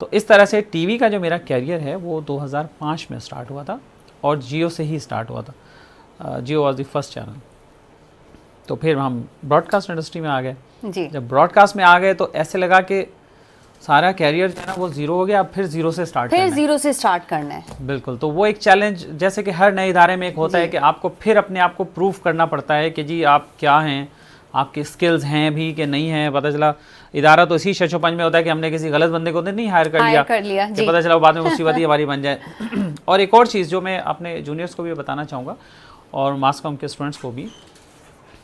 तो इस तरह से टीवी का जो मेरा कैरियर है वो 2005 में स्टार्ट हुआ था और जियो से ही स्टार्ट हुआ था। जियो वॉज द फर्स्ट चैनल। तो फिर हम ब्रॉडकास्ट इंडस्ट्री में आ गए। जी। जब ब्रॉडकास्ट में आ गए तो ऐसे लगा कि सारा कैरियर जो है ना वो ज़ीरो हो गया, अब फिर ज़ीरो से स्टार्ट करना है। ज़ीरो से स्टार्ट करना है। बिल्कुल। तो वो एक चैलेंज, जैसे कि हर नए इदारे में एक होता है कि आपको फिर अपने आप को प्रूव करना पड़ता है कि जी आप क्या हैं, आपके स्किल्स हैं भी कि नहीं हैं। पता चला इदारा तो इसी शशोपंज में होता है कि हमने किसी गलत बंदे को नहीं हायर कर लिया जी। पता चला बाद में मुसीबत ही हमारी बन जाए। और एक और चीज़ जो मैं अपने जूनियर्स को भी बताना चाहूँगा और मास कॉम के स्टूडेंट्स को भी,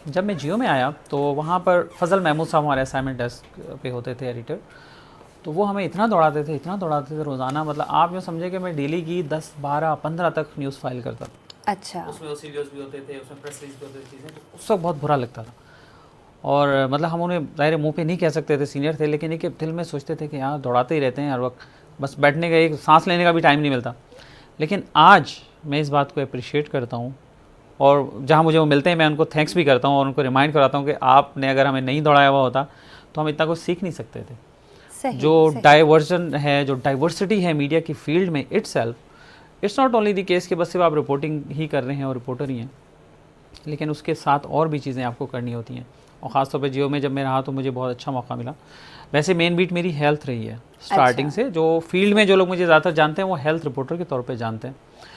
जब मैं जियो में आया तो वहाँ पर फजल महमूद साहब हमारे असाइनमेंट डेस्क पे होते थे, एडिटर। तो वो हमें इतना दौड़ाते थे रोज़ाना, मतलब आप यूँ समझे कि मैं डेली की 10, 12, 15 तक न्यूज़ फाइल करता था। अच्छा। उसमें OC भी होते थे, उसमें प्रेस रिलीज भी होती थी, चीज़ें उस वक्त बहुत बुरा लगता था। और मतलब हम उन्हें ज़ाहिर मुंह पे नहीं कह सकते थे, सीनियर थे, लेकिन एक दिल में सोचते थे कि यार दौड़ाते ही रहते हैं हर वक्त, बस बैठने का, एक सांस लेने का भी टाइम नहीं मिलता। लेकिन आज मैं इस बात को अप्रिशिएट करता हूँ और जहाँ मुझे वो मिलते हैं मैं उनको थैंक्स भी करता हूँ और उनको रिमाइंड कराता हूँ कि आपने अगर हमें नहीं दौड़ाया हुआ होता तो हम इतना कुछ सीख नहीं सकते थे। जो डाइवर्जन है, जो डाइवर्सिटी है मीडिया की फील्ड में itself, it's not only the case कि बस सिर्फ आप रिपोर्टिंग ही कर रहे हैं और रिपोर्टर ही हैं, लेकिन उसके साथ और भी चीज़ें आपको करनी होती हैं। और ख़ासतौर पे जियो में जब मैं रहा तो मुझे बहुत अच्छा मौका मिला। वैसे मेन बीट मेरी हेल्थ रही है स्टार्टिंग से। जो फील्ड में जो लोग मुझे ज़्यादातर जानते हैं वो हेल्थ रिपोर्टर के तौर पे जानते हैं।